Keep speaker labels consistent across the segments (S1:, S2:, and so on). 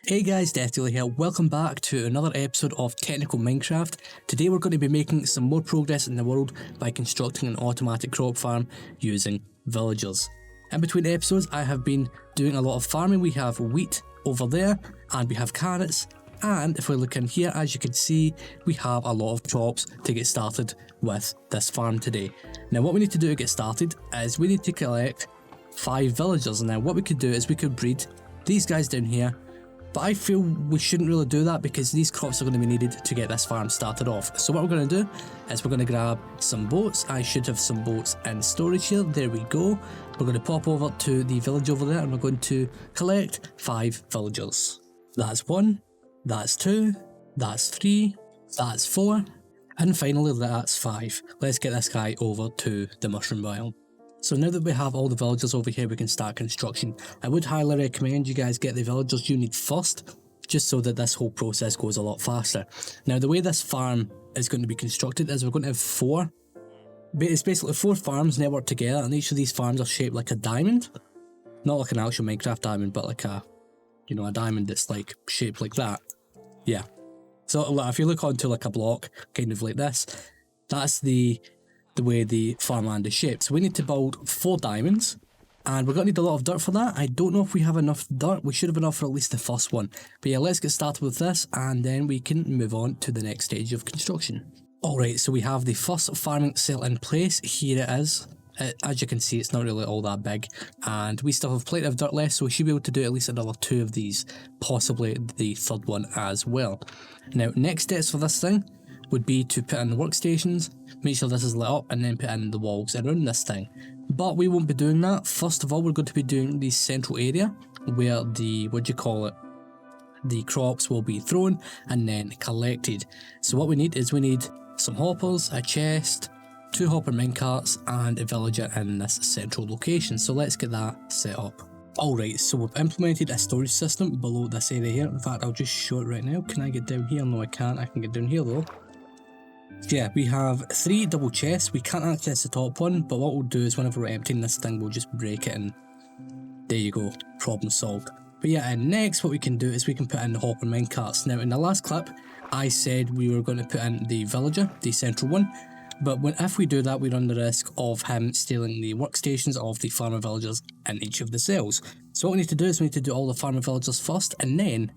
S1: Hey guys, Deathdealer here. Welcome back to another episode of Technical Minecraft. Today we're going to be making some more progress in the world by constructing an automatic crop farm using villagers. In between episodes I have been doing a lot of farming. We have wheat over there and we have carrots, and if we look in here, as you can see, we have a lot of crops to get started with this farm today. Now what we need to do to get started is we need to collect 5 villagers. Now what we could do is we could breed these guys down here, but I feel we shouldn't really do that because these crops are going to be needed to get this farm started off. So what we're going to do is we're going to grab some boats. I should have some boats in storage here. There we go. We're going to pop over to the village over there and we're going to collect 5 villagers. That's 1, that's 2, that's 3, that's 4, and finally that's 5. Let's get this guy over to the mushroom biome. So now that we have all the villagers over here, we can start construction. I would highly recommend you guys get the villagers you need first, just so that this whole process goes a lot faster. Now the way this farm is going to be constructed is we're going to have 4. It's basically 4 farms networked together, and each of these farms are shaped like a diamond. Not like an actual Minecraft diamond, but like a diamond that's like shaped like that. Yeah. So if you look onto like a block, kind of like this, that's the way the farmland is shaped. So we need to build 4 diamonds, and we're going to need a lot of dirt for that. I don't know if we have enough dirt. We should have enough for at least the first one. But yeah, let's get started with this and then we can move on to the next stage of construction. Alright, so we have the first farming cell in place. Here it is. As you can see, it's not really all that big, and we still have plenty of dirt left, so we should be able to do at least another 2 of these, possibly the third one as well. Now, next steps for this thing would be to put in the workstations, make sure this is lit up, and then put in the walls around this thing. But we won't be doing that. First of all, we're going to be doing the central area where the crops will be thrown and then collected. So what we need is some hoppers, a chest, 2 hopper minecarts, and a villager in this central location. So let's get that set up. Alright, so we've implemented a storage system below this area here. In fact, I'll just show it right now. Can I get down here? No, I can't. I can get down here though. Yeah, we have 3 double chests. We can't access the top one, but what we'll do is whenever we're emptying this thing, we'll just break it, and there you go, problem solved. But yeah, and next what we can do is we can put in the hopper minecarts. Now in the last clip, I said we were going to put in the villager, the central one, but if we do that, we run the risk of him stealing the workstations of the farmer villagers in each of the cells. So what we need to do is we need to do all the farmer villagers first, and then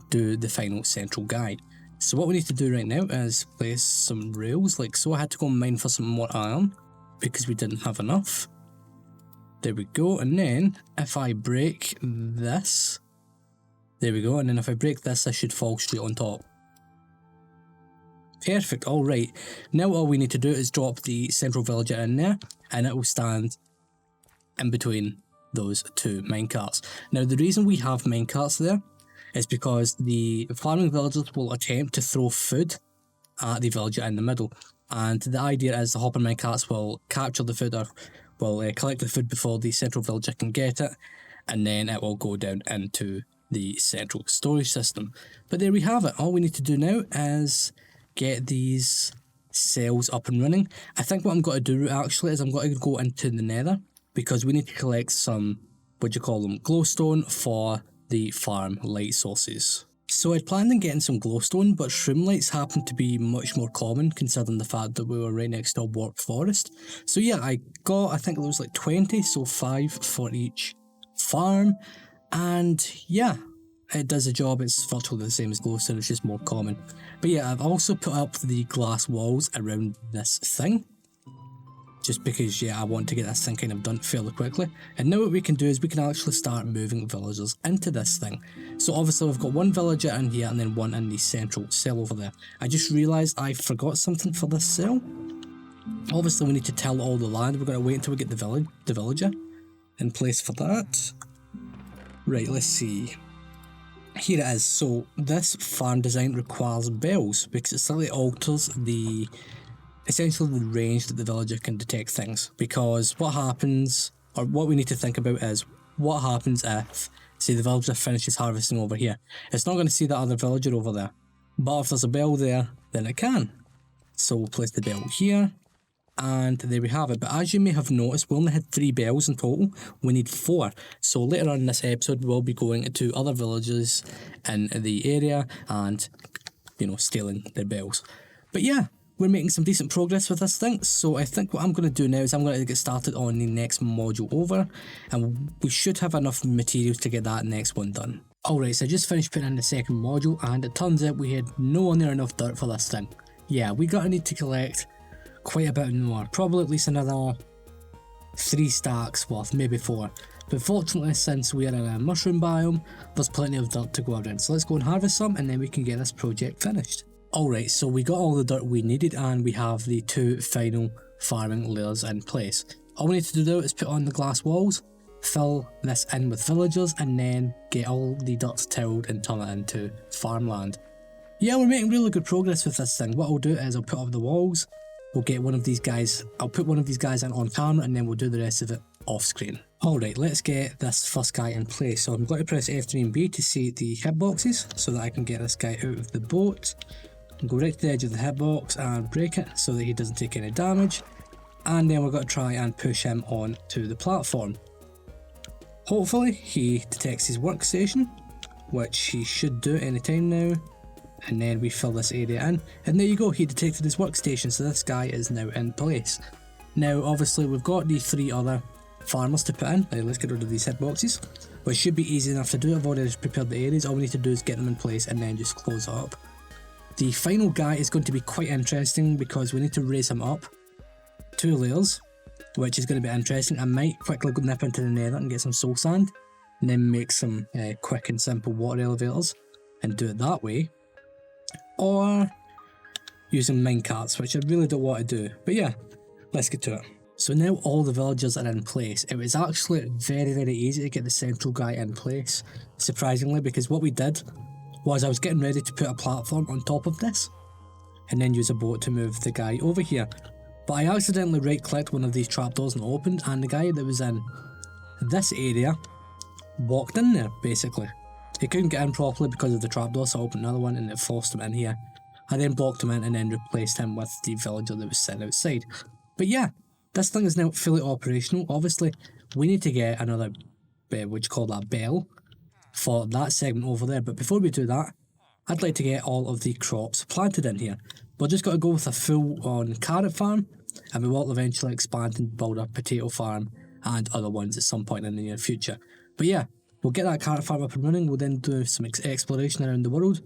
S1: do the final central guy. So what we need to do right now is place some rails like so. I had to go mine for some more iron because we didn't have enough. There we go, and then if I break this, there we go, and then if I break this should fall straight on top. Perfect, alright. Now all we need to do is drop the central villager in there, and it will stand in between those 2 minecarts. Now the reason we have minecarts there is because the farming villagers will attempt to throw food at the villager in the middle, and the idea is the hopper minecarts will capture the food, or will collect the food before the central villager can get it, and then it will go down into the central storage system. But there we have it. All we need to do now is get these cells up and running. I think what I'm going to do actually is I'm going to go into the nether, because we need to collect some, glowstone for the farm light sources. So I'd planned on getting some glowstone, but shroom lights happen to be much more common considering the fact that we were right next to a warped forest. So yeah, I think it was like 20, so 5 for each farm, and yeah, it does the job. It's virtually the same as glowstone, it's just more common. But yeah, I've also put up the glass walls around this thing, just because, yeah, I want to get this thing kind of done fairly quickly. And now what we can do is we can actually start moving villagers into this thing. So obviously we've got 1 villager in here and then 1 in the central cell over there. I just realised I forgot something for this cell. Obviously we need to till all the land. We're going to wait until we get the villager in place for that. Right, let's see. Here it is. So this farm design requires bells because it slightly alters essentially the range that the villager can detect things. Because what happens, or what we need to think about is, what happens if, say, the villager finishes harvesting over here? It's not going to see that other villager over there. But if there's a bell there, then it can. So we'll place the bell here, And there we have it. But as you may have noticed, we only had 3 bells in total. We need 4. So later on in this episode, we'll be going to other villages in the area and, you know, stealing their bells. But yeah, we're making some decent progress with this thing. So I think what I'm going to do now is I'm going to get started on the next module over. And we should have enough materials to get that next one done. Alright, so I just finished putting in the second module, and it turns out we had nowhere near enough dirt for this thing. Yeah, we're going to need to collect quite a bit more, probably at least another 3 stacks worth, maybe 4. But fortunately, since we are in a mushroom biome, there's plenty of dirt to go around. So let's go and harvest some, and then we can get this project finished. Alright, so we got all the dirt we needed, and we have the 2 final farming layers in place. All we need to do though is put on the glass walls, fill this in with villagers, and then get all the dirt tilled and turn it into farmland. Yeah, we're making really good progress with this thing. What I'll do is I'll put up the walls, we'll get one of these guys, I'll put one of these guys in on camera, and then we'll do the rest of it off screen. Alright, let's get this first guy in place. So I'm going to press F3 and B to see the hitboxes so that I can get this guy out of the boat. And go right to the edge of the hitbox and break it so that he doesn't take any damage. And then we're going to try and push him on to the platform. Hopefully he detects his workstation, which he should do any time now. And then we fill this area in, and there you go, he detected his workstation, so this guy is now in place. Now obviously we've got the 3 other farmers to put in. Let's get rid of these hitboxes, which should be easy enough to do. I've already prepared the areas, all we need to do is get them in place and then just close it up. The final guy is going to be quite interesting because we need to raise him up 2 layers, which is going to be interesting. I might quickly go nip into the nether and get some soul sand, and then make some quick and simple water elevators and do it that way. Or using minecarts, which I really don't want to do. But yeah, let's get to it. So now all the villagers are in place. It was actually very easy to get the central guy in place, surprisingly, because what we did was I was getting ready to put a platform on top of this and then use a boat to move the guy over here. But I accidentally right clicked one of these trapdoors and opened, and the guy that was in this area walked in there basically. He couldn't get in properly because of the trapdoor, so I opened another one and it forced him in here. I then blocked him in and then replaced him with the villager that was sitting outside. But yeah, this thing is now fully operational. Obviously, we need to get another, what you call that, bell for that segment over there. But before we do that, I'd like to get all of the crops planted in here. We're just got to go with a full-on carrot farm, and we will eventually expand and build a potato farm and other ones at some point in the near future. But yeah, we'll get that carrot farm up and running, we'll then do some exploration around the world,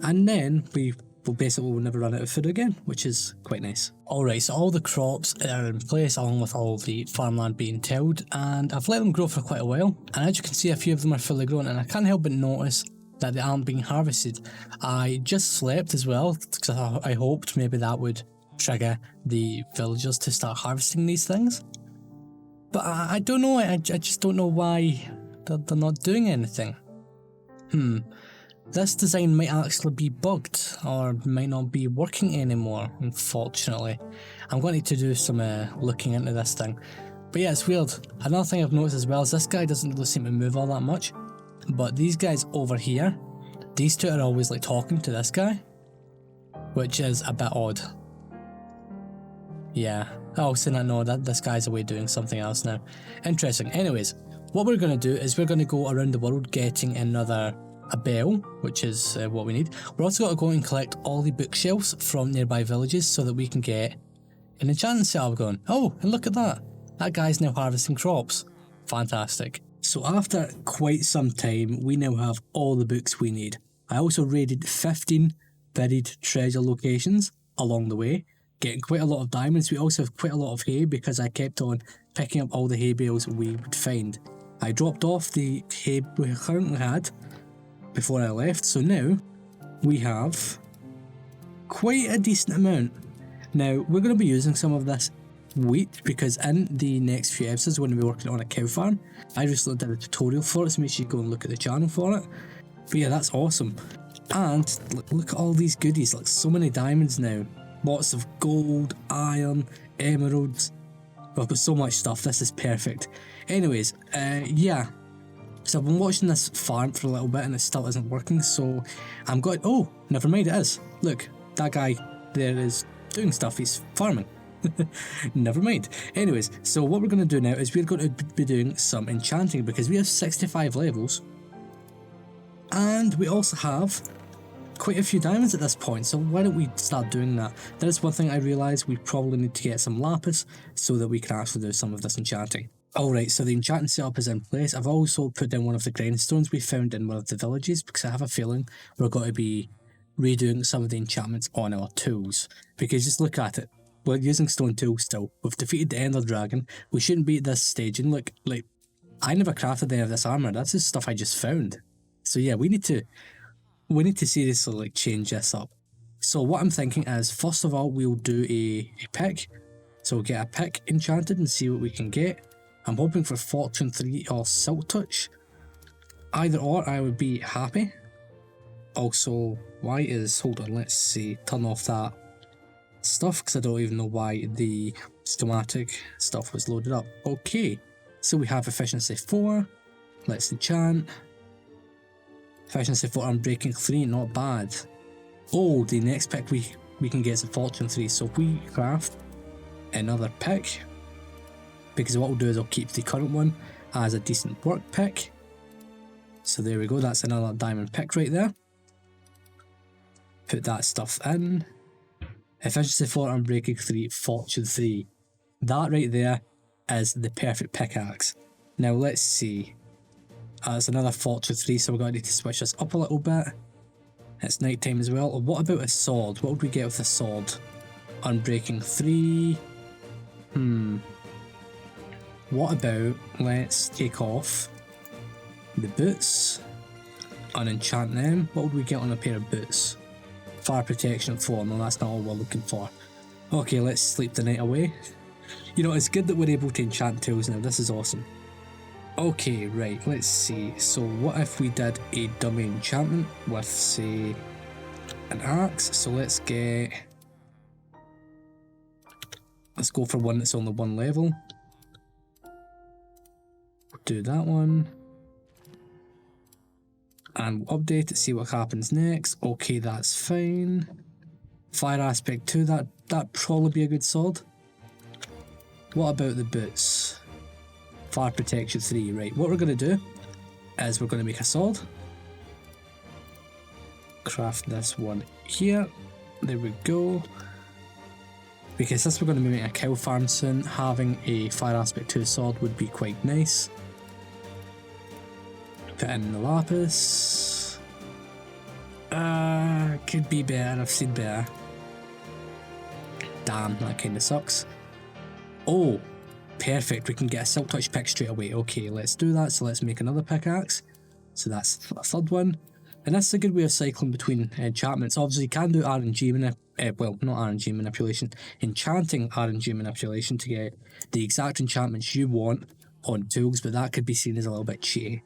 S1: and then we'll never run out of food again, which is quite nice. Alright, so all the crops are in place along with all the farmland being tilled, and I've let them grow for quite a while, and as you can see a few of them are fully grown, and I can't help but notice that they aren't being harvested. I just slept as well, because I hoped maybe that would trigger the villagers to start harvesting these things. But I don't know, I just don't know why they're not doing anything. This design might actually be bugged, or might not be working anymore, unfortunately. I'm going to do some looking into this thing. But yeah, it's weird. Another thing I've noticed as well is this guy doesn't really seem to move all that much. But these guys over here, these 2 are always like talking to this guy, which is a bit odd. Yeah. Oh, so no, this guy's away doing something else now. Interesting. Anyways, what we're going to do is we're going to go around the world getting a bell, which is what we need. We're also going to go and collect all the bookshelves from nearby villages so that we can get an enchanting setup going. Oh, and look at that. That guy's now harvesting crops. Fantastic. So after quite some time, we now have all the books we need. I also raided 15 buried treasure locations along the way, getting quite a lot of diamonds. We also have quite a lot of hay because I kept on picking up all the hay bales we would find. I dropped off the hay we currently had before I left, so now we have quite a decent amount. Now we're going to be using some of this wheat because in the next few episodes we're going to be working on a cow farm. I recently did a tutorial for it, so make sure you go and look at the channel for it. But yeah, that's awesome. And look at all these goodies, like so many diamonds now. Lots of gold, iron, emeralds. We've got so much stuff, this is perfect. Anyways, yeah. So I've been watching this farm for a little bit and it still isn't working, so I'm going, oh, never mind, it is. Look, that guy there is doing stuff, he's farming. Never mind. Anyways, so what we're going to do now is we're going to be doing some enchanting because we have 65 levels. And we also have quite a few diamonds at this point, so why don't we start doing that? That is one thing I realised, we probably need to get some lapis so that we can actually do some of this enchanting. Alright, so the enchanting setup is in place. I've also put down one of the grindstones we found in one of the villages because I have a feeling we're going to be redoing some of the enchantments on our tools. Because just look at it, we're using stone tools still. We've defeated the Ender Dragon, we shouldn't be at this stage, and look, like, I never crafted any of this armour, that's just stuff I just found. So yeah, we need to seriously like change this up. So what I'm thinking is, first of all, we'll do a pick. So we'll get a pick enchanted and see what we can get. I'm hoping for Fortune 3 or Silk Touch. Either or, I would be happy. Also, hold on, let's see, turn off that stuff because I don't even know why the schematic stuff was loaded up. Okay, so we have efficiency 4. Let's enchant. Efficiency 4 and breaking 3, not bad. Oh, the next pick we can get is a Fortune 3, so if we craft another pick, because what we'll do is I'll keep the current one as a decent work pick. So there we go, that's another diamond pick right there. Put that stuff in. Efficiency 4 and breaking 3, Fortune 3. That right there is the perfect pickaxe. Now let's see. It's another Fortune 3, so we're going to need to switch this up a little bit. It's night time as well. What about a sword? What would we get with a sword? Unbreaking 3. What about, let's take off the boots, unenchant them. What would we get on a pair of boots? Fire protection 4, no, that's not all we're looking for. Okay, let's sleep the night away. You know, it's good that we're able to enchant tools now, this is awesome. Okay, right, let's see. So what if we did a dummy enchantment with, say, an axe? So let's go for one that's only one level. Do that one. And we'll update it, see what happens next. Okay, that's fine. Fire aspect 2, that'd probably be a good sword. What about the boots? Fire protection 3, right. What we're going to do is we're going to make a sword. Craft this one here. There we go. Because since we're going to be making a cow farm soon, having a fire aspect 2 sword would be quite nice. Put in the lapis. Could be better, I've seen better. Damn, that kind of sucks. Oh, perfect, we can get a silk touch pick straight away. Okay, let's do that, so let's make another pickaxe. So that's a third one. And that's a good way of cycling between enchantments. Obviously you can do RNG well, not RNG manipulation, enchanting RNG manipulation to get the exact enchantments you want on tools, but that could be seen as a little bit cheaty.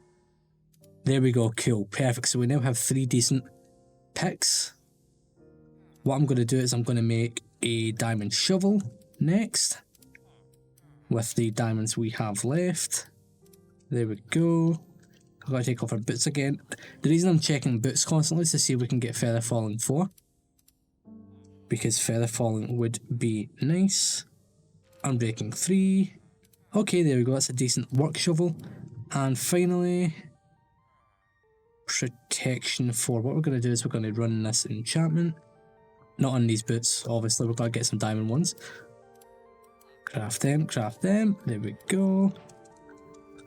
S1: There we go, cool, perfect. So we now have 3 decent picks. What I'm going to do is I'm going to make a diamond shovel next with the diamonds we have left. There we go. I've got to take off our boots again. The reason I'm checking boots constantly is to see if we can get feather falling 4. Because feather falling would be nice. Unbreaking 3. Okay, there we go, that's a decent work shovel. And finally, protection 4. What we're going to do is we're going to run this enchantment. Not on these boots, obviously, we're going to get some diamond ones. Craft them, there we go.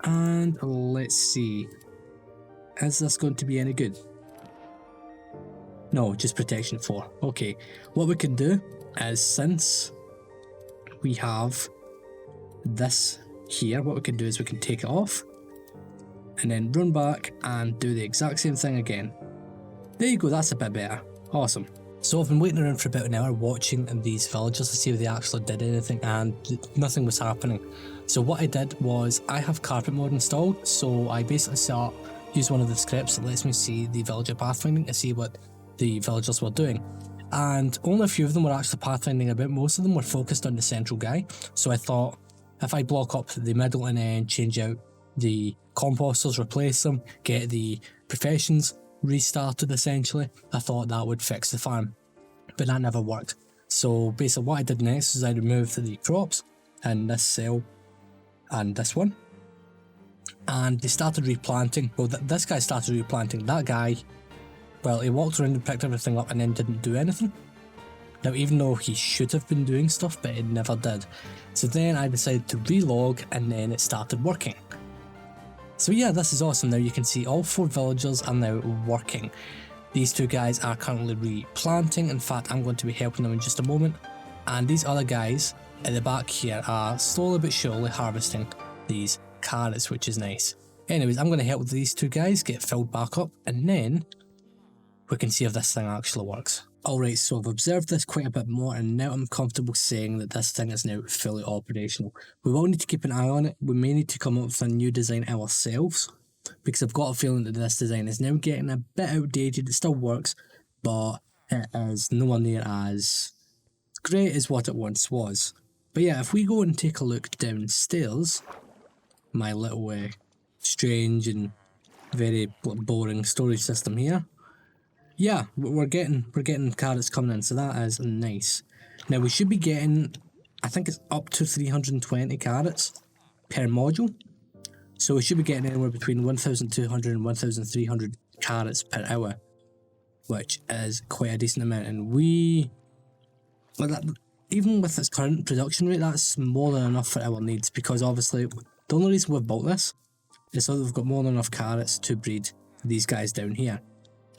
S1: And let's see. Is this going to be any good? No, just protection 4. Okay, what we can do is, since we have this here, what we can do is we can take it off and then run back and do the exact same thing again. There you go, that's a bit better. Awesome. So I've been waiting around for about an hour watching these villagers to see if they actually did anything, and nothing was happening. So what I did was, I have carpet mode installed, so I basically used one of the scripts that lets me see the villager pathfinding to see what the villagers were doing. And only a few of them were actually pathfinding a bit, most of them were focused on the central guy. So I thought, if I block up the middle and then change out the composters, replace them, get the professions restarted essentially, I thought that would fix the farm. But that never worked. So basically what I did next is I removed the crops in this cell and this one, and they started replanting. Well, this guy started replanting. That guy, well, he walked around and picked everything up and then didn't do anything. Now, even though he should have been doing stuff, but it never did. So then I decided to relog, and then it started working. So yeah, this is awesome. Now you can see all 4 villagers are now working. These 2 guys are currently replanting. In fact, I'm going to be helping them in just a moment. And these other guys at the back here are slowly but surely harvesting these carrots, which is nice. Anyways, I'm going to help these 2 guys get filled back up, and then we can see if this thing actually works. Alright, so I've observed this quite a bit more, and now I'm comfortable saying that this thing is now fully operational. We will need to keep an eye on it. We may need to come up with a new design ourselves, because I've got a feeling that this design is now getting a bit outdated. It still works, but it is nowhere near as great as what it once was. But yeah, if we go and take a look downstairs, my little strange and very boring storage system here, yeah, we're getting carrots coming in, so that is nice. Now we should be getting, I think it's up to 320 carrots per module. So we should be getting anywhere between 1,200 and 1,300 carrots per hour, which is quite a decent amount. And even with its current production rate, that's more than enough for our needs, because obviously the only reason we've built this is so that we've got more than enough carrots to breed these guys down here.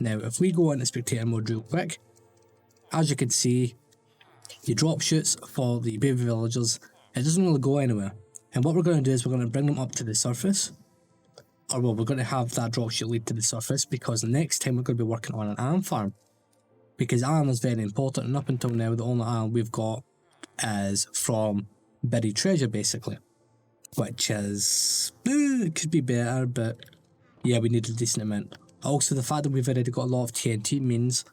S1: Now, if we go into spectator mode real quick, as you can see, the drop shoots for the baby villagers, it doesn't really go anywhere. And what we're going to do is we're going to bring them up to the surface, or well, we're going to have that drop shoot lead to the surface, because the next time we're going to be working on an iron farm. Because iron is very important, and up until now, the only iron we've got is from buried treasure, basically. Which is, it could be better, but yeah, we need a decent amount. Also, the fact that we've already got a lot of TNT means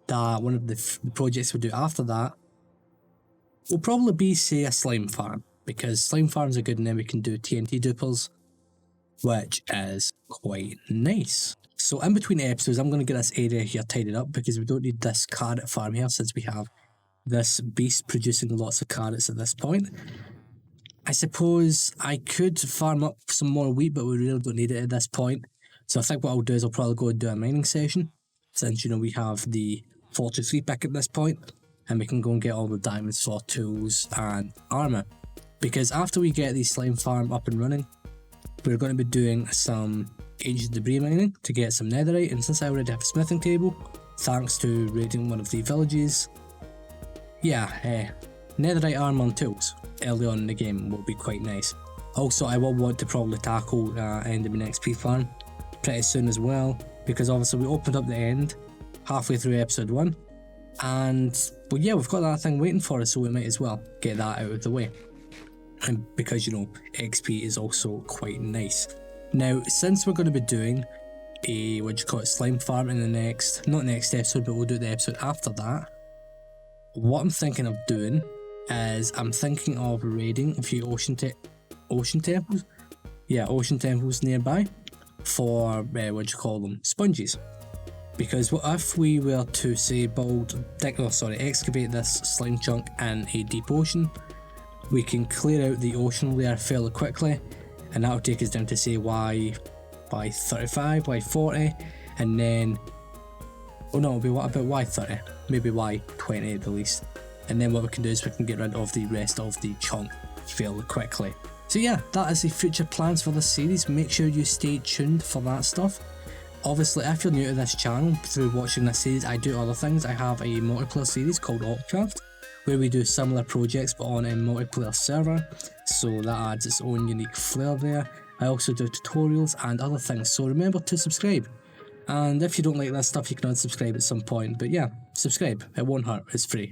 S1: that one of the projects we do after that will probably be, say, a slime farm, because slime farms are good, and then we can do TNT dupers, which is quite nice. So in between episodes, I'm going to get this area here tidied up, because we don't need this carrot farm here, since we have this beast producing lots of carrots at this point. I suppose I could farm up some more wheat, but we really don't need it at this point. So I think what I'll do is I'll probably go and do a mining session, since, you know, we have the Fortress 3 pick at this point, and we can go and get all the diamonds for tools and armour. Because after we get the slime farm up and running, we're going to be doing some ancient debris mining to get some netherite, and since I already have a smithing table, thanks to raiding one of the villages, yeah, netherite armour and tools early on in the game will be quite nice. Also, I will want to probably tackle enderman XP farm pretty soon as well, because obviously we opened up the end halfway through episode 1, and well, yeah, we've got that thing waiting for us, so we might as well get that out of the way. And because, you know, XP is also quite nice. Now, since we're going to be doing a, slime farm in the not next episode, but we'll do the episode after that, what I'm thinking of doing is I'm thinking of raiding a few ocean temples. Yeah, ocean temples nearby for, sponges. Because what if we were to, say, excavate this slime chunk in a deep ocean, we can clear out the ocean layer fairly quickly, and that'll take us down to, say, Y35, Y40, and then, oh no, it'll be what about Y30, maybe Y20 at the least. And then what we can do is we can get rid of the rest of the chunk fairly quickly. So yeah, that is the future plans for this series. Make sure you stay tuned for that stuff. Obviously, if you're new to this channel, through watching this series, I do other things. I have a multiplayer series called AutoCraft, where we do similar projects but on a multiplayer server, so that adds its own unique flair there. I also do tutorials and other things, so remember to subscribe. And if you don't like this stuff, you can unsubscribe at some point, but yeah, subscribe, it won't hurt, it's free.